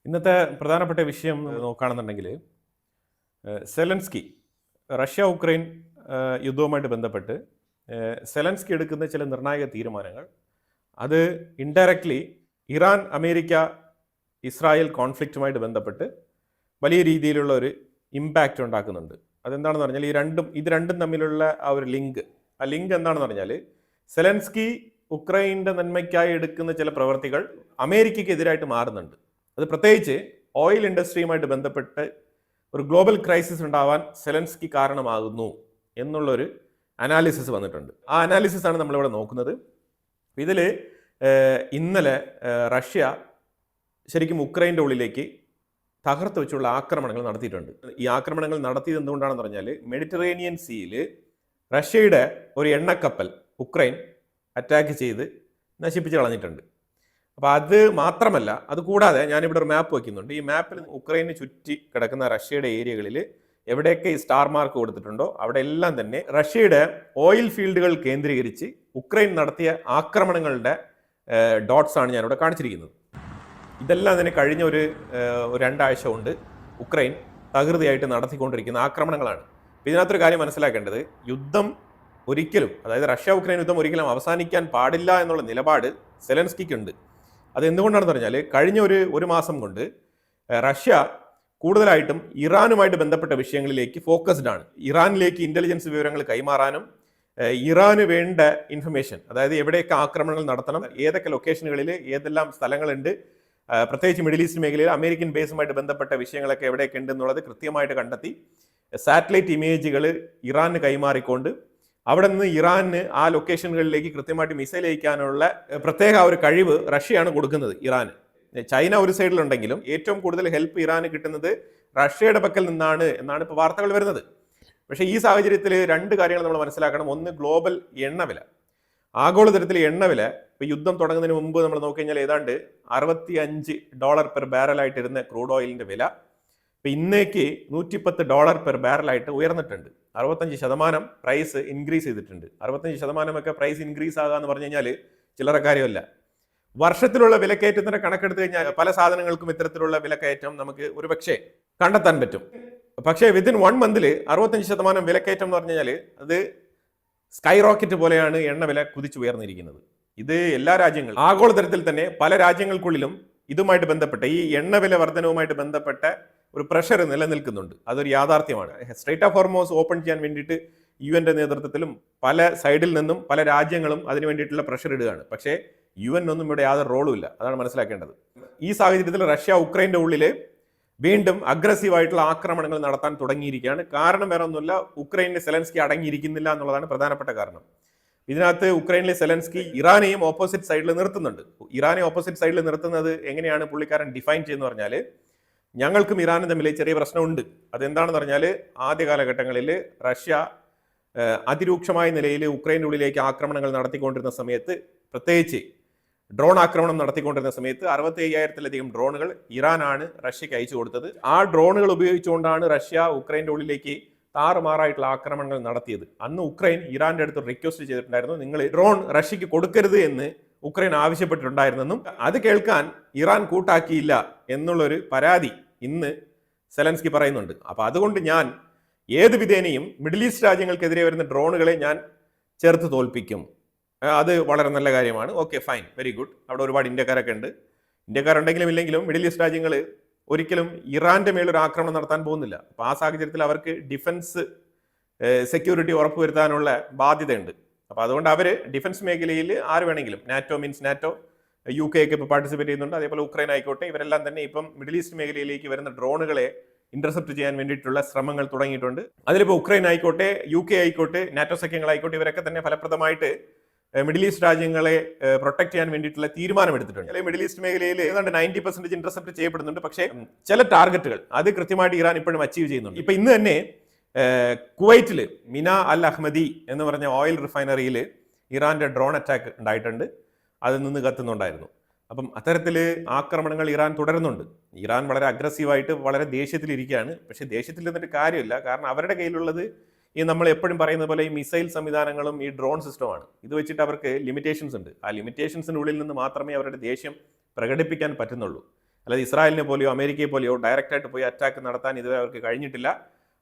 ഇന്നത്തെ പ്രധാനപ്പെട്ട വിഷയം നോക്കുകയാണെന്നുണ്ടെങ്കിൽ സെലൻസ്കി റഷ്യ ഉക്രൈൻ യുദ്ധവുമായിട്ട് ബന്ധപ്പെട്ട് സെലൻസ്കി എടുക്കുന്ന ചില നിർണായക തീരുമാനങ്ങൾ അത് ഇൻഡയറക്ട്ലി ഇറാൻ അമേരിക്ക ഇസ്രായേൽ കോൺഫ്ലിക്റ്റുമായിട്ട് ബന്ധപ്പെട്ട് വലിയ രീതിയിലുള്ള ഒരു ഇമ്പാക്റ്റ് ഉണ്ടാക്കുന്നുണ്ട്. അതെന്താണെന്ന് പറഞ്ഞാൽ ഇത് രണ്ടും തമ്മിലുള്ള ആ ഒരു ലിങ്ക് എന്താണെന്ന് പറഞ്ഞാൽ സെലൻസ്കി ഉക്രൈൻ്റെ നന്മയ്ക്കായി എടുക്കുന്ന ചില പ്രവർത്തികൾ അമേരിക്കയ്ക്ക് എതിരായിട്ട് മാറുന്നുണ്ട്. അത് പ്രത്യേകിച്ച് ഓയിൽ ഇൻഡസ്ട്രിയുമായിട്ട് ബന്ധപ്പെട്ട് ഒരു ഗ്ലോബൽ ക്രൈസിസ് ഉണ്ടാവാൻ സെലൻസ്കി കാരണമാകുന്നു എന്നുള്ളൊരു അനാലിസിസ് വന്നിട്ടുണ്ട്. ആ അനാലിസിസ് ആണ് നമ്മളിവിടെ നോക്കുന്നത്. ഇതിൽ ഇന്നലെ റഷ്യ ശരിക്കും ഉക്രൈൻ്റെ ഉള്ളിലേക്ക് തകർത്ത് വെച്ചുള്ള ആക്രമണങ്ങൾ നടത്തിയിട്ടുണ്ട്. ഈ ആക്രമണങ്ങൾ നടത്തിയത് എന്തുകൊണ്ടാണെന്ന് പറഞ്ഞാൽ മെഡിറ്ററേനിയൻ സീയിൽ റഷ്യയുടെ ഒരു എണ്ണക്കപ്പൽ ഉക്രൈൻ അറ്റാക്ക് ചെയ്ത് നശിപ്പിച്ച് കളഞ്ഞിട്ടുണ്ട്. അപ്പോൾ അത് മാത്രമല്ല, അതുകൂടാതെ ഞാനിവിടെ ഒരു മാപ്പ് വയ്ക്കുന്നുണ്ട്. ഈ മാപ്പിൽ ഉക്രൈന് ചുറ്റി കിടക്കുന്ന റഷ്യയുടെ ഏരിയകളിൽ എവിടെയൊക്കെ ഈ സ്റ്റാർ മാർക്ക് കൊടുത്തിട്ടുണ്ടോ അവിടെ എല്ലാം തന്നെ റഷ്യയുടെ ഓയിൽ ഫീൽഡുകൾ കേന്ദ്രീകരിച്ച് ഉക്രൈൻ നടത്തിയ ആക്രമണങ്ങളുടെ ഡോട്ട്സ് ആണ് ഞാനിവിടെ കാണിച്ചിരിക്കുന്നത്. ഇതെല്ലാം തന്നെ കഴിഞ്ഞ ഒരു 2 ആഴ്ച കൊണ്ട് ഉക്രൈൻ തകൃതിയായിട്ട് നടത്തിക്കൊണ്ടിരിക്കുന്ന ആക്രമണങ്ങളാണ്. ഇതിനകത്തൊരു കാര്യം മനസ്സിലാക്കേണ്ടത്, യുദ്ധം ഒരിക്കലും, അതായത് റഷ്യ ഉക്രൈൻ യുദ്ധം ഒരിക്കലും അവസാനിക്കാൻ പാടില്ല എന്നുള്ള നിലപാട് സെലൻസ്കിക്കുണ്ട്. അത് എന്തുകൊണ്ടാണെന്ന് പറഞ്ഞാൽ കഴിഞ്ഞ ഒരു മാസം കൊണ്ട് റഷ്യ കൂടുതലായിട്ടും ഇറാനുമായിട്ട് ബന്ധപ്പെട്ട വിഷയങ്ങളിലേക്ക് ഫോക്കസ്ഡ് ആണ്. ഇറാനിലേക്ക് ഇന്റലിജൻസ് വിവരങ്ങൾ കൈമാറാനും ഇറാന് വേണ്ട ഇൻഫർമേഷൻ, അതായത് എവിടെയൊക്കെ ആക്രമണങ്ങൾ നടത്തണം, ഏതൊക്കെ ലൊക്കേഷനുകളിൽ ഏതെല്ലാം സ്ഥലങ്ങളുണ്ട്, പ്രത്യേകിച്ച് മിഡിൽ ഈസ്റ്റ് മേഖലയിൽ അമേരിക്കൻ ബേസുമായിട്ട് ബന്ധപ്പെട്ട വിഷയങ്ങളൊക്കെ എവിടെയൊക്കെ ഉണ്ട് എന്നുള്ളത് കൃത്യമായിട്ട് കണ്ടെത്തി സാറ്റലൈറ്റ് ഇമേജുകൾ ഇറാന് കൈമാറിക്കൊണ്ട് അവിടെ നിന്ന് ഇറാന് ആ ലൊക്കേഷനുകളിലേക്ക് കൃത്യമായിട്ട് മിസൈൽ അയക്കാനുള്ള പ്രത്യേക ഒരു കഴിവ് റഷ്യയാണ് കൊടുക്കുന്നത് ഇറാന്. ചൈന ഒരു സൈഡിലുണ്ടെങ്കിലും ഏറ്റവും കൂടുതൽ ഹെൽപ്പ് ഇറാന് കിട്ടുന്നത് റഷ്യയുടെ പക്കൽ നിന്നാണ് എന്നാണ് ഇപ്പോൾ വാർത്തകൾ വരുന്നത്. പക്ഷേ ഈ സാഹചര്യത്തിൽ 2 കാര്യങ്ങൾ നമ്മൾ മനസ്സിലാക്കണം. ഒന്ന്, ഗ്ലോബൽ എണ്ണവില, ആഗോളതലത്തിൽ എണ്ണവില ഇപ്പോൾ യുദ്ധം തുടങ്ങുന്നതിന് മുമ്പ് നമ്മൾ നോക്കിക്കഴിഞ്ഞാൽ ഏതാണ്ട് $65 പെർ ബാരലായിട്ടിരുന്ന ക്രൂഡ് ഓയിലിൻ്റെ വില ഇപ്പം ഇന്നേക്ക് $110 പെർ ബാരലായിട്ട് ഉയർന്നിട്ടുണ്ട്. 65% പ്രൈസ് ഇൻക്രീസ് ചെയ്തിട്ടുണ്ട്. 65% പ്രൈസ് ഇൻക്രീസ് ആകുക എന്ന് പറഞ്ഞു കഴിഞ്ഞാൽ ചില്ലറ കാര്യമല്ല. വർഷത്തിലുള്ള വിലക്കയറ്റത്തിന്റെ കണക്കെടുത്ത് കഴിഞ്ഞാൽ പല സാധനങ്ങൾക്കും ഇത്തരത്തിലുള്ള വിലക്കയറ്റം നമുക്ക് ഒരുപക്ഷെ കണ്ടെത്താൻ പറ്റും. പക്ഷേ വിത്തിൻ 1 മന്തിൽ 65% വിലക്കയറ്റം എന്ന് പറഞ്ഞു കഴിഞ്ഞാൽ അത് സ്കൈ റോക്കറ്റ് പോലെയാണ് എണ്ണ വില കുതിച്ചുയർന്നിരിക്കുന്നത്. ഇത് എല്ലാ രാജ്യങ്ങളും ആഗോളതലത്തിൽ തന്നെ പല രാജ്യങ്ങൾക്കുള്ളിലും ഇതുമായിട്ട് ബന്ധപ്പെട്ട ഈ എണ്ണ വില വർധനവുമായിട്ട് ബന്ധപ്പെട്ട ഒരു പ്രഷർ നിലനിൽക്കുന്നുണ്ട്. അതൊരു യാഥാർത്ഥ്യമാണ്. സ്ട്രേറ്റ് ഓഫ് ഹോർമോസ് ഓപ്പൺ ചെയ്യാൻ വേണ്ടിയിട്ട് UN നേതൃത്വത്തിലും പല സൈഡിൽ നിന്നും പല രാജ്യങ്ങളും അതിന് വേണ്ടിയിട്ടുള്ള പ്രഷർ ഇടുകയാണ്. പക്ഷേ UN ഒന്നും ഇവിടെ യാതൊരു റോളും ഇല്ല. അതാണ് മനസ്സിലാക്കേണ്ടത്. ഈ സാഹചര്യത്തിൽ റഷ്യ ഉക്രൈൻ്റെ ഉള്ളിൽ വീണ്ടും അഗ്രസീവായിട്ടുള്ള ആക്രമണങ്ങൾ നടത്താൻ തുടങ്ങിയിരിക്കുകയാണ്. കാരണം വേറെ ഒന്നുമില്ല, ഉക്രൈനിൽ സെലൻസ്കി അടങ്ങിയിരിക്കുന്നില്ല എന്നുള്ളതാണ് പ്രധാനപ്പെട്ട കാരണം. ഇതിനകത്ത് ഉക്രൈനിലെ സെലൻസ്കി ഇറാനെയും ഓപ്പോസിറ്റ് സൈഡിൽ നിർത്തുന്നുണ്ട്. ഇറാനെ ഓപ്പോസിറ്റ് സൈഡിൽ നിർത്തുന്നത് എങ്ങനെയാണ് പുള്ളിക്കാരൻ ഡിഫൈൻ ചെയ്യുന്നത് പറഞ്ഞാൽ, ഞങ്ങൾക്കും ഇറാനും തമ്മിൽ ചെറിയ പ്രശ്നമുണ്ട്. അതെന്താണെന്ന് പറഞ്ഞാൽ, ആദ്യ കാലഘട്ടങ്ങളിൽ റഷ്യ അതിരൂക്ഷമായ നിലയിൽ ഉക്രൈൻ്റെ ഉള്ളിലേക്ക് ആക്രമണങ്ങൾ നടത്തിക്കൊണ്ടിരുന്ന സമയത്ത്, പ്രത്യേകിച്ച് ഡ്രോൺ ആക്രമണം നടത്തിക്കൊണ്ടിരുന്ന സമയത്ത് 65,000-ലധികം ഡ്രോണുകൾ ഇറാനാണ് റഷ്യക്ക് അയച്ചു കൊടുത്തത്. ആ ഡ്രോണുകൾ ഉപയോഗിച്ചുകൊണ്ടാണ് റഷ്യ ഉക്രൈൻ്റെ ഉള്ളിലേക്ക് താറുമാറായിട്ടുള്ള ആക്രമണങ്ങൾ നടത്തിയത്. അന്ന് ഉക്രൈൻ ഇറാന്റെ അടുത്ത് റിക്വസ്റ്റ് ചെയ്തിട്ടുണ്ടായിരുന്നു, നിങ്ങൾ ഡ്രോൺ റഷ്യക്ക് കൊടുക്കരുത് എന്ന് ഉക്രൈൻ ആവശ്യപ്പെട്ടിട്ടുണ്ടായിരുന്നെന്നും അത് കേൾക്കാൻ ഇറാൻ കൂട്ടാക്കിയില്ല എന്നുള്ളൊരു പരാതി ഇന്ന് സെലൻസ്കി പറയുന്നുണ്ട്. അപ്പൊ അതുകൊണ്ട് ഞാൻ ഏത് വിധേനയും മിഡിൽ ഈസ്റ്റ് രാജ്യങ്ങൾക്കെതിരെ വരുന്ന ഡ്രോണുകളെ ഞാൻ ചേർത്ത് തോൽപ്പിക്കും. അത് വളരെ നല്ല കാര്യമാണ്. Okay, fine, very good. അവിടെ ഒരുപാട് ഇന്ത്യക്കാരൊക്കെ ഉണ്ട്. ഇന്ത്യക്കാരുണ്ടെങ്കിലും ഇല്ലെങ്കിലും മിഡിൽ ഈസ്റ്റ് രാജ്യങ്ങൾ ഒരിക്കലും ഇറാന്റെ മേലൊരു ആക്രമണം നടത്താൻ പോകുന്നില്ല. അപ്പോൾ ആ സാഹചര്യത്തിൽ അവർക്ക് ഡിഫൻസ് സെക്യൂരിറ്റി ഉറപ്പുവരുത്താനുള്ള ബാധ്യതയുണ്ട്. അപ്പോൾ അതുകൊണ്ട് അവർ ഡിഫൻസ് മേഖലയിൽ ആര് വേണമെങ്കിലും, നാറ്റോ മീൻസ് നാറ്റോ, UK ഒക്കെ ഇപ്പോൾ പാർട്ടിസിപ്പേറ്റ് ചെയ്യുന്നുണ്ട്. അതേപോലെ ഉക്രൈൻ ആയിക്കോട്ടെ, ഇവരെല്ലാം തന്നെ ഇപ്പം മിഡിൽ ഈസ്റ്റ് മേഖലയിലേക്ക് വരുന്ന ഡ്രോണുകളെ ഇന്റർസെപ്റ്റ് ചെയ്യാൻ വേണ്ടിയിട്ടുള്ള ശ്രമങ്ങൾ തുടങ്ങിയിട്ടുണ്ട്. അതിലിപ്പോൾ ഉക്രൈൻ ആയിക്കോട്ടെ, UK ആയിക്കോട്ടെ, നാറ്റോ സഖ്യങ്ങളായിക്കോട്ടെ, ഇവരൊക്കെ തന്നെ ഫലപ്രദമായിട്ട് മിഡിൽ ഈസ്റ്റ് രാജ്യങ്ങളെ പ്രൊട്ടക്ട് ചെയ്യാൻ വേണ്ടിയിട്ടുള്ള തീരുമാനമെടുത്തിട്ടുണ്ട്. അല്ലെങ്കിൽ മിഡിൽ ഈസ്റ്റ് മേഖലയിൽ ഏതാണ്ട് 90% ഇന്റർസെപ്റ്റ് ചെയ്യപ്പെടുന്നുണ്ട്. പക്ഷേ ചില ടാർഗറ്റുകൾ അത് കൃത്യമായിട്ട് ഇറാൻ ഇപ്പോഴും അച്ചീവ് ചെയ്യുന്നുണ്ട്. ഇപ്പൊ ഇന്ന് തന്നെ കുവൈറ്റിൽ മിന അൽ അഹമ്മദി എന്ന് പറഞ്ഞ ഓയിൽ റിഫൈനറിയിൽ ഇറാന്റെ ഡ്രോൺ അറ്റാക്ക് ഉണ്ടായിട്ടുണ്ട്. അതിൽ നിന്ന് കത്തുന്നുണ്ടായിരുന്നു. അപ്പം അത്തരത്തിൽ ആക്രമണങ്ങൾ ഇറാൻ തുടരുന്നുണ്ട്. ഇറാൻ വളരെ അഗ്രസീവായിട്ട് വളരെ ദേഷ്യത്തിലിരിക്കുകയാണ്. പക്ഷേ ദേഷ്യത്തിൽ നിന്നിട്ട് കാര്യമില്ല. കാരണം അവരുടെ കയ്യിലുള്ളത് ഈ നമ്മൾ എപ്പോഴും പറയുന്ന പോലെ ഈ മിസൈൽ സംവിധാനങ്ങളും ഈ ഡ്രോൺ സിസ്റ്റമാണ്. ഇത് വെച്ചിട്ട് അവർക്ക് ലിമിറ്റേഷൻസ് ഉണ്ട്. ആ ലിമിറ്റേഷൻസിനുള്ളിൽ നിന്ന് മാത്രമേ അവരുടെ ദേഷ്യം പ്രകടിപ്പിക്കാൻ പറ്റുന്നുള്ളൂ. അല്ലാതെ ഇസ്രായേലിനെ പോലെയോ അമേരിക്കയെ പോലെയോ ഡയറക്റ്റായിട്ട് പോയി അറ്റാക്ക് നടത്താൻ ഇതുവരെ അവർക്ക് കഴിഞ്ഞിട്ടില്ല.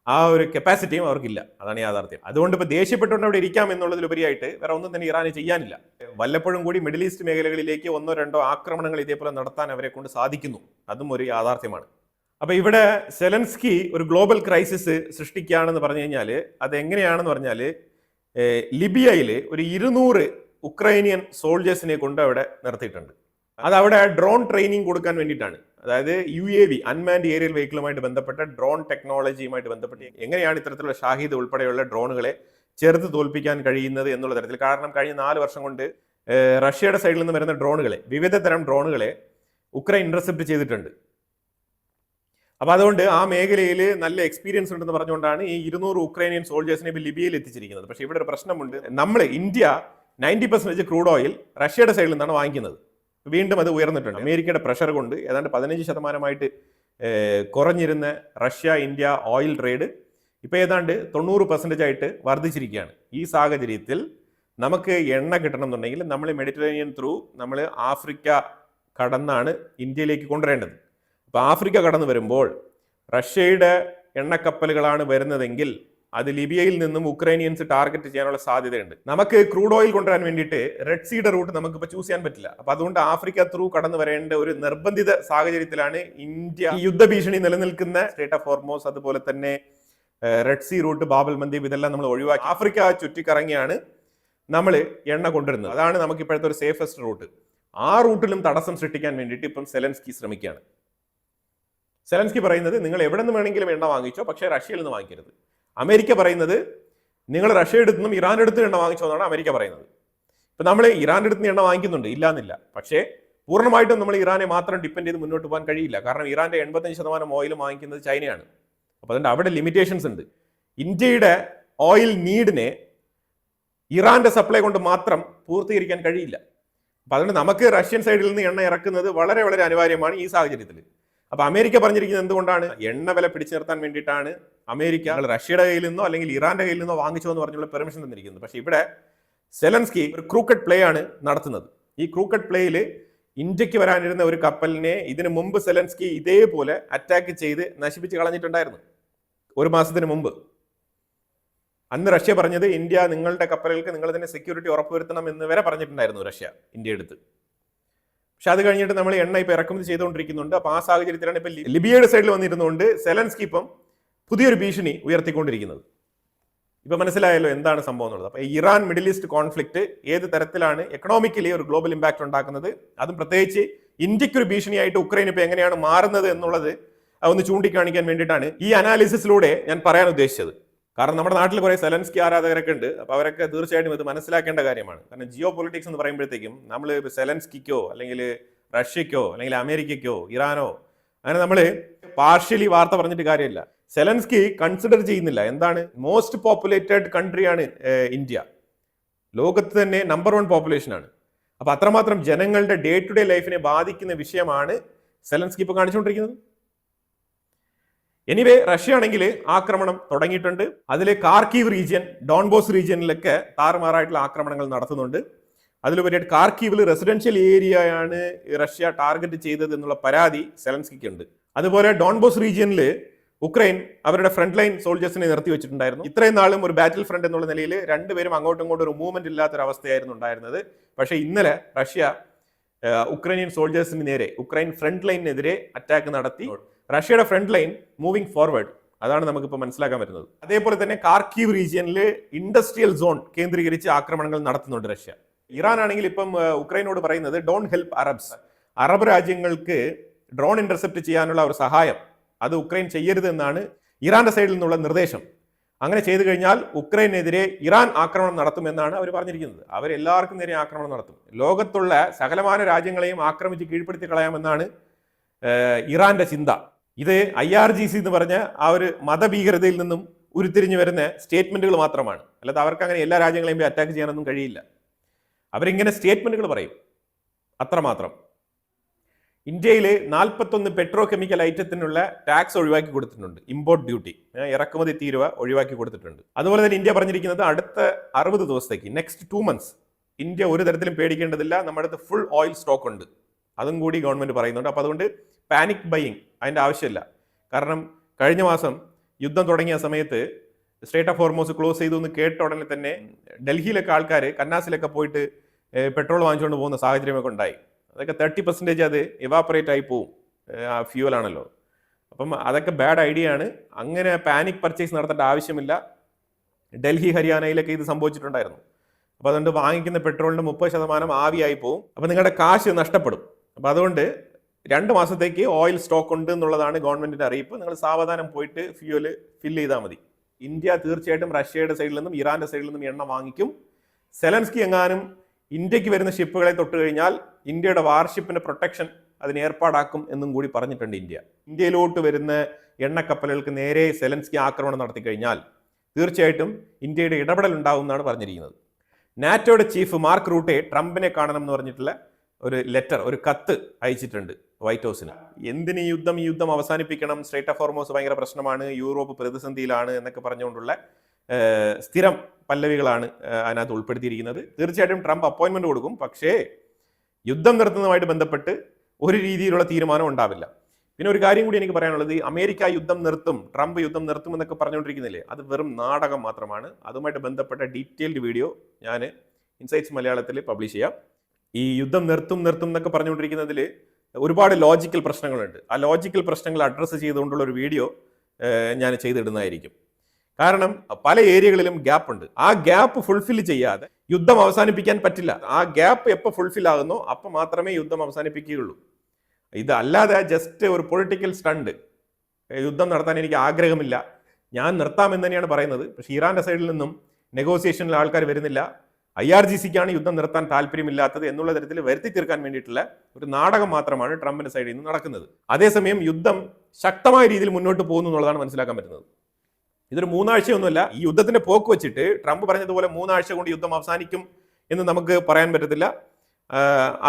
ആ ഒരു കപ്പാസിറ്റിയും അവർക്കില്ല. അതാണ് യാഥാർത്ഥ്യം. അതുകൊണ്ട് ഇപ്പോൾ ദേഷ്യപ്പെട്ടുകൊണ്ട് അവിടെ ഇരിക്കാം എന്നുള്ളതിലുപരിയായിട്ട് വേറെ ഒന്നും തന്നെ ഇറാന് ചെയ്യാനില്ല. വല്ലപ്പോഴും കൂടി മിഡിൽ ഈസ്റ്റ് മേഖലകളിലേക്ക് 1-2 ആക്രമണങ്ങൾ ഇതേപോലെ നടത്താൻ അവരെ കൊണ്ട് സാധിക്കുന്നു. അതും ഒരു യാഥാർത്ഥ്യമാണ്. അപ്പൊ ഇവിടെ സെലൻസ്കി ഒരു ഗ്ലോബൽ ക്രൈസിസ് സൃഷ്ടിക്കുകയാണെന്ന് പറഞ്ഞു കഴിഞ്ഞാൽ അത് എങ്ങനെയാണെന്ന് പറഞ്ഞാൽ ലിബിയയിൽ ഒരു 200 ഉക്രൈനിയൻ സോൾജേഴ്സിനെ കൊണ്ട് അവിടെ നിർത്തിയിട്ടുണ്ട്. അത് അവിടെ ഡ്രോൺ ട്രെയിനിങ് കൊടുക്കാൻ വേണ്ടിയിട്ടാണ്. അതായത് UAV അൺമാൻഡ് ഏരിയൽ വെഹിക്കിളുമായിട്ട് ബന്ധപ്പെട്ട ഡ്രോൺ ടെക്നോളജിയുമായിട്ട് ബന്ധപ്പെട്ട് എങ്ങനെയാണ് ഇത്തരത്തിലുള്ള ഷാഹിദ് ഉൾപ്പെടെയുള്ള ഡ്രോണുകളെ ചെറുത്ത് തോൽപ്പിക്കാൻ കഴിയുന്നത് എന്നുള്ള തരത്തിൽ. കാരണം കഴിഞ്ഞ 4 വർഷം കൊണ്ട് റഷ്യയുടെ സൈഡിൽ നിന്ന് വരുന്ന ഡ്രോണുകളെ, വിവിധ തരം ഡ്രോണുകളെ ഉക്രൈൻ ഇന്റർസെപ്റ്റ് ചെയ്തിട്ടുണ്ട്. അപ്പൊ അതുകൊണ്ട് ആ മേഖലയിൽ നല്ല എക്സ്പീരിയൻസ് ഉണ്ടെന്ന് പറഞ്ഞുകൊണ്ടാണ് ഈ 200 ഉക്രൈനിയൻ സോൾജേഴ്സിനെ ഇപ്പോൾ ലിബിയയിൽ എത്തിച്ചിരിക്കുന്നത്. പക്ഷേ ഇവിടെ ഒരു പ്രശ്നമുണ്ട്. നമ്മൾ ഇന്ത്യ 90% ക്രൂഡ് ഓയിൽ റഷ്യയുടെ സൈഡിൽ നിന്നാണ് വാങ്ങിക്കുന്നത്. വീണ്ടും അത് ഉയർന്നിട്ടുണ്ട്. അമേരിക്കയുടെ പ്രഷർ കൊണ്ട് ഏതാണ്ട് 15% കുറഞ്ഞിരുന്ന റഷ്യ ഇന്ത്യ ഓയിൽ ട്രേഡ് ഇപ്പോൾ ഏതാണ്ട് 90% ആയിട്ട് വർദ്ധിച്ചിരിക്കുകയാണ്. ഈ സാഹചര്യത്തിൽ നമുക്ക് എണ്ണ കിട്ടണം എന്നുണ്ടെങ്കിൽ നമ്മൾ മെഡിറ്ററേനിയൻ ത്രൂ നമ്മൾ ആഫ്രിക്ക കടന്നാണ് ഇന്ത്യയിലേക്ക് കൊണ്ടുവരേണ്ടത്. അപ്പോൾ ആഫ്രിക്ക കടന്നു വരുമ്പോൾ റഷ്യയുടെ എണ്ണക്കപ്പലുകളാണ് വരുന്നതെങ്കിൽ അത് ലിബിയയിൽ നിന്നും ഉക്രൈനിയൻസ് ടാർഗറ്റ് ചെയ്യാനുള്ള സാധ്യതയുണ്ട്. നമുക്ക് ക്രൂഡ് ഓയിൽ കൊണ്ടുവരാൻ വേണ്ടിയിട്ട് റെഡ് സീയുടെ റൂട്ട് നമുക്കിപ്പോൾ ചൂസ് ചെയ്യാൻ പറ്റില്ല. അപ്പോൾ അതുകൊണ്ട് ആഫ്രിക്ക ത്രൂ കടന്നു വരേണ്ട ഒരു നിർബന്ധിത സാഹചര്യത്തിലാണ് ഇന്ത്യ ഈ യുദ്ധഭീഷണി നിലനിൽക്കുന്ന സ്ട്രേറ്റ് ഓഫ് ഹോർമോസ്, അതുപോലെ തന്നെ റെഡ് സീ റൂട്ട്, ബാബൽ മന്ദീബ്, ഇതെല്ലാം നമ്മൾ ഒഴിവാക്കി ആഫ്രിക്ക ചുറ്റിക്കറങ്ങിയാണ് നമ്മൾ എണ്ണ കൊണ്ടുവരുന്നത്. അതാണ് നമുക്ക് ഇപ്പോഴത്തെ ഒരു സേഫസ്റ്റ് റൂട്ട്. ആ റൂട്ടിലും തടസ്സം സൃഷ്ടിക്കാൻ വേണ്ടിയിട്ട് ഇപ്പം സെലൻസ്കി ശ്രമിക്കുകയാണ്. സെലൻസ്കി പറയുന്നത് നിങ്ങൾ എവിടെ നിന്ന് വേണമെങ്കിലും എണ്ണ വാങ്ങിച്ചോ, പക്ഷേ റഷ്യയിൽ നിന്ന് വാങ്ങിക്കരുത്. അമേരിക്ക പറയുന്നത് നിങ്ങൾ റഷ്യ എടുത്തു നിന്നും ഇറാൻ എടുത്ത് എണ്ണ വാങ്ങിച്ചോ എന്നാണ് അമേരിക്ക പറയുന്നത്. ഇപ്പം നമ്മൾ ഇറാൻ്റെ അടുത്ത് എണ്ണ വാങ്ങിക്കുന്നുണ്ട്, ഇല്ലാന്നില്ല. പക്ഷേ പൂർണ്ണമായിട്ടും നമ്മൾ ഇറാനെ മാത്രം ഡിപ്പെൻഡ് ചെയ്ത് മുന്നോട്ട് പോകാൻ കഴിയില്ല. കാരണം ഇറാന്റെ 85% ഓയിലും വാങ്ങിക്കുന്നത് ചൈനയാണ്. അപ്പോൾ അതുകൊണ്ട് അവിടെ ലിമിറ്റേഷൻസ് ഉണ്ട്. ഇന്ത്യയുടെ ഓയിൽ നീഡിനെ ഇറാന്റെ സപ്ലൈ കൊണ്ട് മാത്രം പൂർത്തീകരിക്കാൻ കഴിയില്ല. അപ്പം അതുകൊണ്ട് നമുക്ക് റഷ്യൻ സൈഡിൽ നിന്ന് എണ്ണ ഇറക്കുന്നത് വളരെ വളരെ അനിവാര്യമാണ് ഈ സാഹചര്യത്തിൽ. അപ്പൊ അമേരിക്ക പറഞ്ഞിരിക്കുന്നത് എന്തുകൊണ്ടാണ്? എണ്ണ വില പിടിച്ചു നിർത്താൻ വേണ്ടിയിട്ടാണ് അമേരിക്ക റഷ്യയുടെ കയ്യിൽ നിന്നോ അല്ലെങ്കിൽ ഇറാന്റെ കയ്യിൽ നിന്നോ വാങ്ങിച്ചോ എന്ന് പറഞ്ഞുള്ള പെർമിഷൻ തന്നിരിക്കുന്നത്. പക്ഷേ ഇവിടെ സെലൻസ്കി ഒരു ക്രൂക്കറ്റ് പ്ലേ ആണ് നടത്തുന്നത്. ഈ ക്രൂക്കറ്റ് പ്ലേയിൽ ഇന്ത്യക്ക് വരാനിരുന്ന ഒരു കപ്പലിനെ ഇതിനു മുമ്പ് സെലൻസ്കി ഇതേപോലെ അറ്റാക്ക് ചെയ്ത് നശിപ്പിച്ച് കളഞ്ഞിട്ടുണ്ടായിരുന്നു 1 മാസത്തിന് മുമ്പ്. അന്ന് റഷ്യ പറഞ്ഞത് ഇന്ത്യ നിങ്ങളുടെ കപ്പലുകൾക്ക് നിങ്ങൾ തന്നെ സെക്യൂരിറ്റി ഉറപ്പുവരുത്തണം എന്ന് വരെ പറഞ്ഞിട്ടുണ്ടായിരുന്നു റഷ്യ ഇന്ത്യ എടുത്ത്. പക്ഷെ അത് കഴിഞ്ഞിട്ട് നമ്മൾ എണ്ണ ഇപ്പം ഇറക്കുമതി ചെയ്തുകൊണ്ടിരിക്കുന്നുണ്ട്. അപ്പോൾ ആ സാഹചര്യത്തിലാണ് ഇപ്പം ലിബിയയുടെ സൈഡിൽ വന്നിരുന്നുകൊണ്ട് സെലൻസ്കി ഇപ്പം പുതിയൊരു ഭീഷണി ഉയർത്തിക്കൊണ്ടിരിക്കുന്നത്. ഇപ്പം മനസ്സിലായല്ലോ എന്താണ് സംഭവം എന്നുള്ളത്. അപ്പോൾ ഇറാൻ മിഡിൽ ഈസ്റ്റ് കോൺഫ്ലിക്റ്റ് ഏത് തരത്തിലാണ് എക്കണോമിക്കലി ഒരു ഗ്ലോബൽ ഇമ്പാക്ട് ഉണ്ടാക്കുന്നത്, അതും പ്രത്യേകിച്ച് ഇന്ത്യക്കൊരു ഭീഷണിയായിട്ട് ഉക്രൈൻ ഇപ്പം എങ്ങനെയാണ് മാറുന്നത് എന്നുള്ളത് ഒന്ന് ചൂണ്ടിക്കാണിക്കാൻ വേണ്ടിയിട്ടാണ് ഈ അനാലിസിസിലൂടെ ഞാൻ പറയാൻ ഉദ്ദേശിച്ചത്. കാരണം നമ്മുടെ നാട്ടിൽ കുറേ സെലൻസ്കി ആരാധകരൊക്കെ ഉണ്ട്. അപ്പോൾ അവരൊക്കെ തീർച്ചയായിട്ടും ഇത് മനസ്സിലാക്കേണ്ട കാര്യമാണ്. കാരണം ജിയോ പൊളിറ്റിക്സ് എന്ന് പറയുമ്പോഴത്തേക്കും നമ്മൾ സെലൻസ്കിക്കോ അല്ലെങ്കിൽ റഷ്യക്കോ അല്ലെങ്കിൽ അമേരിക്കയ്ക്കോ ഇറാനോ അങ്ങനെ നമ്മൾ പാർഷ്യലി വാർത്ത പറഞ്ഞിട്ട് കാര്യമില്ല. സെലൻസ്കി കൺസിഡർ ചെയ്യുന്നില്ല എന്താണ് മോസ്റ്റ് പോപ്പുലേറ്റഡ് കൺട്രിയാണ് ഇന്ത്യ, ലോകത്ത് തന്നെ നമ്പർ 1 പോപ്പുലേഷനാണ്. അപ്പോൾ അത്രമാത്രം ജനങ്ങളുടെ ഡേ ടു ഡേ ലൈഫിനെ ബാധിക്കുന്ന വിഷയമാണ് സെലൻസ്കി ഇപ്പോൾ കാണിച്ചുകൊണ്ടിരിക്കുന്നത്. എനിവേ റഷ്യ ആണെങ്കിൽ ആക്രമണം തുടങ്ങിയിട്ടുണ്ട്. അതിൽ കാർക്കീവ് റീജിയൻ, ഡോൺബോസ് റീജിയനിലൊക്കെ താറുമാറായിട്ടുള്ള ആക്രമണങ്ങൾ നടത്തുന്നുണ്ട്. അതിലുപരിയായിട്ട് കാർക്കീവിൽ റെസിഡൻഷ്യൽ ഏരിയയാണ് റഷ്യ ടാർഗറ്റ് ചെയ്തത് എന്നുള്ള പരാതി സെലൻസ്കിക്ക് ഉണ്ട്. അതുപോലെ ഡോൺബോസ് റീജിയനിൽ ഉക്രൈൻ അവരുടെ ഫ്രണ്ട് ലൈൻ സോൾജേഴ്സിനെ നിർത്തി വെച്ചിട്ടുണ്ടായിരുന്നു. ഇത്രയും നാളും ഒരു ബാറ്റിൽ ഫ്രണ്ട് എന്നുള്ള നിലയിൽ രണ്ടുപേരും അങ്ങോട്ടും ഇങ്ങോട്ടും ഒരു മൂവ്മെന്റ് ഇല്ലാത്തൊരവസ്ഥയായിരുന്നു ഉണ്ടായിരുന്നത്. പക്ഷേ ഇന്നലെ റഷ്യ ഉക്രൈനിയൻ സോൾജേഴ്സിന് നേരെ, ഉക്രൈൻ ഫ്രണ്ട് ലൈനിനെതിരെ അറ്റാക്ക് നടത്തി. റഷ്യയുടെ ഫ്രണ്ട് ലൈൻ മൂവിങ് ഫോർവേഡ്, അതാണ് നമുക്കിപ്പോൾ മനസ്സിലാക്കാൻ പറ്റുന്നത്. അതേപോലെ തന്നെ കാർക്കീവ് റീജിയനിൽ ഇൻഡസ്ട്രിയൽ സോൺ കേന്ദ്രീകരിച്ച് ആക്രമണങ്ങൾ നടത്തുന്നുണ്ട് റഷ്യ. ഇറാൻ ആണെങ്കിൽ ഇപ്പം ഉക്രൈനോട് പറയുന്നത് ഡോണ്ട് ഹെൽപ്പ് അറബ്സ്, അറബ് രാജ്യങ്ങൾക്ക് ഡ്രോൺ ഇന്റർസെപ്റ്റ് ചെയ്യാനുള്ള ഒരു സഹായം അത് ഉക്രൈൻ ചെയ്യരുത് എന്നാണ് ഇറാന്റെ സൈഡിൽ നിന്നുള്ള നിർദ്ദേശം. അങ്ങനെ ചെയ്തു കഴിഞ്ഞാൽ ഉക്രൈനെതിരെ ഇറാൻ ആക്രമണം നടത്തുമെന്നാണ് അവർ പറഞ്ഞിരിക്കുന്നത്. അവരെല്ലാവർക്കും നേരെ ആക്രമണം നടത്തും. ലോകത്തുള്ള സകലമാന രാജ്യങ്ങളെയും ആക്രമിച്ച് കീഴ്പ്പെടുത്തി കളയാമെന്നാണ് ഇറാന്റെ ചിന്ത. ഇത് IRGC എന്ന് പറഞ്ഞ ആ ഒരു മതഭീകരതയിൽ നിന്നും ഉരുത്തിരിഞ്ഞു വരുന്ന സ്റ്റേറ്റ്മെന്റുകൾ മാത്രമാണ്. അല്ലാതെ അവർക്ക് അങ്ങനെ എല്ലാ രാജ്യങ്ങളെയും അറ്റാക്ക് ചെയ്യാനൊന്നും കഴിയില്ല. അവരിങ്ങനെ സ്റ്റേറ്റ്മെന്റുകൾ പറയും, അത്രമാത്രം. ഇന്ത്യയിൽ 41 പെട്രോ കെമിക്കൽ ഐറ്റത്തിനുള്ള ടാക്സ് ഒഴിവാക്കി കൊടുത്തിട്ടുണ്ട്. ഇമ്പോർട്ട് ഡ്യൂട്ടി, ഇറക്കുമതി തീരുവ ഒഴിവാക്കി കൊടുത്തിട്ടുണ്ട്. അതുപോലെ തന്നെ ഇന്ത്യ പറഞ്ഞിരിക്കുന്നത് അടുത്ത 60 ദിവസത്തേക്ക്, നെക്സ്റ്റ് 2 months ഇന്ത്യ ഒരു തരത്തിലും പേടിക്കേണ്ടതില്ല, നമ്മുടെ അടുത്ത് ഫുൾ ഓയിൽ സ്റ്റോക്ക് ഉണ്ട്. അതും കൂടി ഗവൺമെന്റ് പറയുന്നുണ്ട്. അപ്പോൾ അതുകൊണ്ട് പാനിക് ബൈയിങ് അതിൻ്റെ ആവശ്യമില്ല. കാരണം കഴിഞ്ഞ മാസം യുദ്ധം തുടങ്ങിയ സമയത്ത് സ്ട്രേറ്റ് ഓഫ് ഹോർമോസ് ക്ലോസ് ചെയ്തു എന്ന് കേട്ട ഉടനെ തന്നെ ഡൽഹിയിലൊക്കെ ആൾക്കാർ കന്നാസിലൊക്കെ പോയിട്ട് പെട്രോൾ വാങ്ങിച്ചുകൊണ്ട് പോകുന്ന സാഹചര്യമൊക്കെ ഉണ്ടായി. അതൊക്കെ 30% അത് ഇവാപ്പറേറ്റ് ആയി പോവും, ആ ഫ്യൂവലാണല്ലോ. അപ്പം അതൊക്കെ ബാഡ് ഐഡിയ ആണ്. അങ്ങനെ പാനിക് പർച്ചേസ് നടത്തേണ്ട ആവശ്യമില്ല. ഡൽഹി ഹരിയാനയിലൊക്കെ ഇത് സംഭവിച്ചിട്ടുണ്ടായിരുന്നു. അപ്പോൾ അതുകൊണ്ട് വാങ്ങിക്കുന്ന പെട്രോളിൻ്റെ 30% ആവിയായി പോവും. അപ്പോൾ നിങ്ങളുടെ കാശ് നഷ്ടപ്പെടും. അപ്പോൾ അതുകൊണ്ട് 2 മാസത്തേക്ക് ഓയിൽ സ്റ്റോക്ക് ഉണ്ട് എന്നുള്ളതാണ് ഗവൺമെൻറ്റിൻ്റെ അറിയിപ്പ്. നിങ്ങൾ സാവധാനം പോയിട്ട് ഫ്യൂവൽ ഫില്ല് ചെയ്താൽ മതി. ഇന്ത്യ തീർച്ചയായിട്ടും റഷ്യയുടെ സൈഡിൽ നിന്നും ഇറാൻ്റെ സൈഡിൽ നിന്നും എണ്ണ വാങ്ങിക്കും. സെലൻസ്കി എങ്ങാനും ഇന്ത്യക്ക് വരുന്ന ഷിപ്പുകളെ തൊട്ട് കഴിഞ്ഞാൽ ഇന്ത്യയുടെ വാർഷിപ്പിൻ്റെ പ്രൊട്ടക്ഷൻ അതിന് ഏർപ്പാടാക്കും എന്നും കൂടി പറഞ്ഞിട്ടുണ്ട് ഇന്ത്യ. ഇന്ത്യയിലോട്ട് വരുന്ന എണ്ണക്കപ്പലുകൾക്ക് നേരെ സെലൻസ്കി ആക്രമണം നടത്തി കഴിഞ്ഞാൽ തീർച്ചയായിട്ടും ഇന്ത്യയുടെ ഇടപെടൽ ഉണ്ടാവും എന്നാണ് പറഞ്ഞിരിക്കുന്നത്. നാറ്റോയുടെ ചീഫ് മാർക്ക് റൂട്ടെ ട്രംപിനെ കാണണം എന്ന് പറഞ്ഞിട്ടുള്ള ഒരു ലെറ്റർ, ഒരു കത്ത് അയച്ചിട്ടുണ്ട് വൈറ്റ് ഹൗസിന്. എന്തിന് ഈ യുദ്ധം അവസാനിപ്പിക്കണം, സ്ട്രേറ്റ് ഓഫ് ഹോർമോസ് ഭയങ്കര പ്രശ്നമാണ്, യൂറോപ്പ് പ്രതിസന്ധിയിലാണ് എന്നൊക്കെ പറഞ്ഞുകൊണ്ടുള്ള സ്ഥിരം പല്ലവികളാണ് അതിനകത്ത് ഉൾപ്പെടുത്തിയിരിക്കുന്നത്. തീർച്ചയായിട്ടും ട്രംപ് അപ്പോയിൻമെന്റ് കൊടുക്കും. പക്ഷേ യുദ്ധം നിർത്തുന്നതുമായിട്ട് ബന്ധപ്പെട്ട് ഒരു രീതിയിലുള്ള തീരുമാനം ഉണ്ടാവില്ല. പിന്നെ ഒരു കാര്യം കൂടി എനിക്ക് പറയാനുള്ളത്, അമേരിക്ക യുദ്ധം നിർത്തും, ട്രംപ് യുദ്ധം നിർത്തും എന്നൊക്കെ പറഞ്ഞുകൊണ്ടിരിക്കുന്നില്ലേ, അത് വെറും നാടകം മാത്രമാണ്. അതുമായിട്ട് ബന്ധപ്പെട്ട ഡീറ്റെയിൽഡ് വീഡിയോ ഞാൻ ഇൻസൈറ്റ്സ് മലയാളത്തിൽ പബ്ലിഷ് ചെയ്യാം. ഈ യുദ്ധം നിർത്തും എന്നൊക്കെ പറഞ്ഞുകൊണ്ടിരിക്കുന്നതിൽ ഒരുപാട് ലോജിക്കൽ പ്രശ്നങ്ങളുണ്ട്. ആ ലോജിക്കൽ പ്രശ്നങ്ങൾ അഡ്രസ്സ് ചെയ്തുകൊണ്ടുള്ള ഒരു വീഡിയോ ഞാൻ ചെയ്തിടുന്നതായിരിക്കും. കാരണം പല ഏരിയകളിലും ഗ്യാപ്പ് ഉണ്ട്. ആ ഗ്യാപ്പ് ഫുൾഫിൽ ചെയ്യാതെ യുദ്ധം അവസാനിപ്പിക്കാൻ പറ്റില്ല. ആ ഗ്യാപ്പ് എപ്പോൾ ഫുൾഫിൽ ആകുന്നോ അപ്പോൾ മാത്രമേ യുദ്ധം അവസാനിപ്പിക്കുകയുള്ളൂ. ഇതല്ലാതെ ജസ്റ്റ് ഒരു പൊളിറ്റിക്കൽ സ്റ്റണ്ട്, യുദ്ധം നടത്താൻ എനിക്ക് ആഗ്രഹമില്ല, ഞാൻ നിർത്താമെന്ന് തന്നെയാണ് പറയുന്നത്. പക്ഷേ ഇറാന്റെ സൈഡിൽ നിന്നും നെഗോസിയേഷനിൽ ആൾക്കാർ വരുന്നില്ല. IRGCക്കാണ് യുദ്ധം നിർത്താൻ താല്പര്യമില്ലാത്തത് എന്നുള്ള തരത്തിൽ വരുത്തി തീർക്കാൻ വേണ്ടിയിട്ടുള്ള ഒരു നാടകം മാത്രമാണ് ട്രംപിന്റെ സൈഡിൽ നിന്ന് നടക്കുന്നത്. അതേസമയം യുദ്ധം ശക്തമായ രീതിയിൽ മുന്നോട്ട് പോകുന്നു എന്നുള്ളതാണ് മനസ്സിലാക്കാൻ പറ്റുന്നത്. ഇതൊരു 3 ആഴ്ചയൊന്നുമല്ല. ഈ യുദ്ധത്തിന്റെ പോക്ക് വെച്ചിട്ട് ട്രംപ് പറഞ്ഞതുപോലെ 3 ആഴ്ച കൊണ്ട് യുദ്ധം അവസാനിക്കും എന്ന് നമുക്ക് പറയാൻ പറ്റത്തില്ല.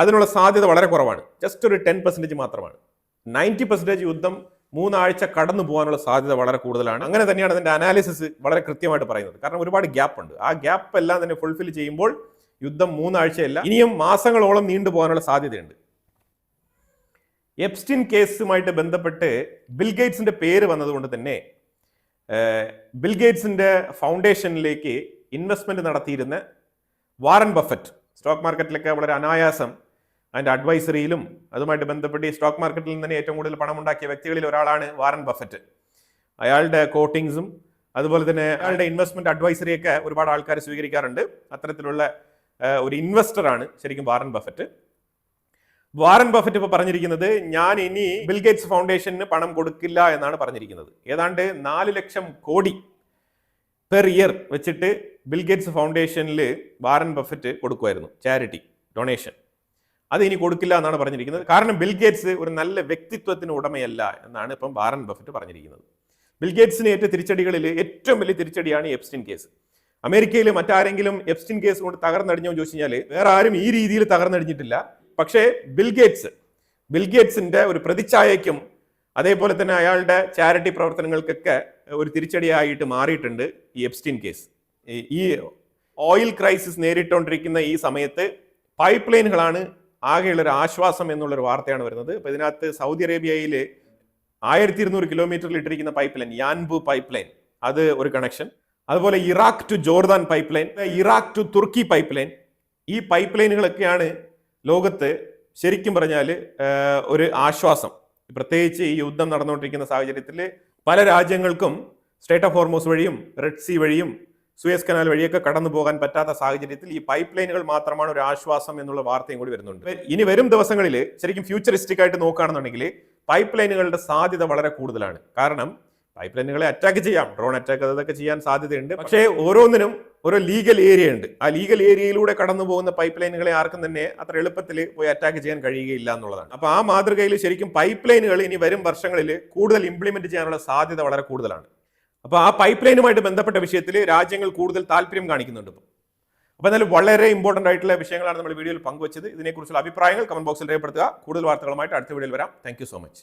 അതിനുള്ള സാധ്യത വളരെ കുറവാണ്. ജസ്റ്റ് ഒരു 10% മാത്രമാണ്. 90% യുദ്ധം 3 ആഴ്ച കടന്നു പോകാനുള്ള സാധ്യത വളരെ കൂടുതലാണ്. അങ്ങനെ തന്നെയാണ് അതിന്റെ അനാലിസിസ് വളരെ കൃത്യമായിട്ട് പറയുന്നത്. കാരണം ഒരുപാട് ഗ്യാപ്പ് ഉണ്ട്. ആ ഗ്യാപ്പ് എല്ലാം തന്നെ ഫുൾഫിൽ ചെയ്യുമ്പോൾ യുദ്ധം 3 ആഴ്ചയല്ല, ഇനിയും മാസങ്ങളോളം നീണ്ടുപോകാനുള്ള സാധ്യതയുണ്ട്. എപ്സ്റ്റീൻ കേസുമായിട്ട് ബന്ധപ്പെട്ട് ബിൽഗേറ്റ്സിന്റെ പേര് വന്നതുകൊണ്ട് തന്നെ ബിൽഗേറ്റ്സിന്റെ ഫൗണ്ടേഷനിലേക്ക് ഇൻവെസ്റ്റ്മെന്റ് നടത്തിയിരുന്ന വാറൻ ബഫറ്റ്, സ്റ്റോക്ക് മാർക്കറ്റിലൊക്കെ വളരെ അനായാസം അതിൻ്റെ അഡ്വൈസറിയിലും അതുമായിട്ട് ബന്ധപ്പെട്ട് ഈ സ്റ്റോക്ക് മാർക്കറ്റിൽ നിന്ന് തന്നെ ഏറ്റവും കൂടുതൽ പണമുണ്ടാക്കിയ വ്യക്തികളിൽ ഒരാളാണ് വാറൻ ബഫറ്റ്. അയാളുടെ കോട്ടിങ്സും അതുപോലെ തന്നെ അയാളുടെ ഇൻവെസ്റ്റ്മെന്റ് അഡ്വൈസറിയൊക്കെ ഒരുപാട് ആൾക്കാർ സ്വീകരിക്കാറുണ്ട്. അത്തരത്തിലുള്ള ഒരു ഇൻവെസ്റ്ററാണ് ശരിക്കും വാറൻ ബഫറ്റ്. വാറൻ ബഫറ്റ് ഇപ്പോൾ പറഞ്ഞിരിക്കുന്നത്, ഞാൻ ഇനി ബിൽഗേറ്റ്സ് ഫൗണ്ടേഷന് പണം കൊടുക്കില്ല എന്നാണ് പറഞ്ഞിരിക്കുന്നത്. ഏതാണ്ട് 4 ലക്ഷം കോടി പെർ ഇയർ വെച്ചിട്ട് ബിൽഗേറ്റ്സ് ഫൗണ്ടേഷനിൽ വാറൻ ബഫറ്റ് കൊടുക്കുമായിരുന്നു, ചാരിറ്റി ഡൊണേഷൻ. അത് ഇനി കൊടുക്കില്ല എന്നാണ് പറഞ്ഞിരിക്കുന്നത്. കാരണം ബിൽഗേറ്റ്സ് ഒരു നല്ല വ്യക്തിത്വത്തിന് ഉടമയല്ല എന്നാണ് ഇപ്പം വാറൻ ബഫറ്റ് പറഞ്ഞിരിക്കുന്നത്. ബിൽഗേറ്റ്സിന് ഏറ്റ തിരിച്ചടികളിൽ ഏറ്റവും വലിയ തിരിച്ചടിയാണ് എപ്സ്റ്റീൻ കേസ്. അമേരിക്കയിൽ മറ്റാരെങ്കിലും എപ്സ്റ്റീൻ കേസ് കൊണ്ട് തകർന്നടിഞ്ഞോ ചോദിച്ചു കഴിഞ്ഞാൽ വേറെ ആരും ഈ രീതിയിൽ തകർന്നടിഞ്ഞിട്ടില്ല. പക്ഷേ ബിൽഗേറ്റ്സിന്റെ ഒരു പ്രതിച്ഛായയ്ക്കും അതേപോലെ തന്നെ അയാളുടെ ചാരിറ്റി പ്രവർത്തനങ്ങൾക്കൊക്കെ ഒരു തിരിച്ചടിയായിട്ട് മാറിയിട്ടുണ്ട് ഈ എപ്സ്റ്റീൻ കേസ്. ഈ ഓയിൽ ക്രൈസിസ് നേരിട്ടുകൊണ്ടിരിക്കുന്ന ഈ സമയത്ത് പൈപ്പ് ലൈനുകളാണ് ആകെയുള്ളൊരു ആശ്വാസം എന്നുള്ളൊരു വാർത്തയാണ് വരുന്നത്. അപ്പോൾ ഇതിനകത്ത് സൗദി അറേബ്യയിൽ 1200 കിലോമീറ്ററിൽ ഇട്ടിരിക്കുന്ന pipe line, Yanbu pipe line, അത് ഒരു കണക്ഷൻ. അതുപോലെ Iraq to Jordan pipe line, Iraq to തുർക്കി പൈപ്പ് ലൈൻ. ഈ പൈപ്പ് ലൈനുകളൊക്കെയാണ് ലോകത്ത് ശരിക്കും പറഞ്ഞാൽ ഒരു ആശ്വാസം. പ്രത്യേകിച്ച് ഈ യുദ്ധം നടന്നുകൊണ്ടിരിക്കുന്ന സാഹചര്യത്തിൽ പല രാജ്യങ്ങൾക്കും സ്ട്രേറ്റ് ഓഫ് ഹോർമോസ് വഴിയും റെഡ് സീ വഴിയും സുയസ് കനാൽ വഴിയൊക്കെ കടന്നു പോകാൻ പറ്റാത്ത സാഹചര്യത്തിൽ ഈ പൈപ്പ് ലൈനുകൾ മാത്രമാണ് ഒരു ആശ്വാസം എന്നുള്ള വാർത്തയും കൂടി വരുന്നുണ്ട്. ഇനി വരും ദിവസങ്ങളിൽ ശരിക്കും ഫ്യൂച്ചറിസ്റ്റിക് ആയിട്ട് നോക്കുകയാണെന്നുണ്ടെങ്കിൽ പൈപ്പ് ലൈനുകളുടെ സാധ്യത വളരെ കൂടുതലാണ്. കാരണം പൈപ്പ് ലൈനുകളെ അറ്റാക്ക് ചെയ്യാം, ഡ്രോൺ അറ്റാക്ക് അതൊക്കെ ചെയ്യാൻ സാധ്യതയുണ്ട്. പക്ഷേ ഓരോന്നിനും ഓരോ ലീഗൽ ഏരിയ ഉണ്ട്. ആ ലീഗൽ ഏരിയയിലൂടെ കടന്നു പോകുന്ന പൈപ്പ് ലൈനുകളെ ആർക്കും തന്നെ അത്ര എളുപ്പത്തിൽ പോയി അറ്റാക്ക് ചെയ്യാൻ കഴിയുകയില്ല എന്നുള്ളതാണ്. അപ്പോൾ ആ മാതൃകയിൽ ശരിക്കും പൈപ്പ് ലൈനുകൾ ഇനി വരും വർഷങ്ങളിൽ കൂടുതൽ ഇംപ്ലിമെന്റ് ചെയ്യാനുള്ള സാധ്യത വളരെ കൂടുതലാണ്. അപ്പോൾ ആ പൈപ്പ് ലൈനുമായിട്ട് ബന്ധപ്പെട്ട വിഷയത്തിൽ രാജ്യങ്ങൾ കൂടുതൽ താല്പര്യം കാണിക്കുന്നുണ്ട്. അപ്പോൾ എന്നാലും വളരെ ഇമ്പോർട്ടൻ്റ് ആയിട്ടുള്ള വിഷയങ്ങളാണ് നമ്മൾ വീഡിയോയിൽ പങ്കുവച്ചത്. ഇതിനെക്കുറിച്ചുള്ള അഭിപ്രായങ്ങൾ കമന്റ് ബോക്സിൽ രേഖപ്പെടുത്തുക. കൂടുതൽ വാർത്തകളുമായിട്ട് അടുത്ത വീഡിയോയിൽ വരാം. Thank you so much.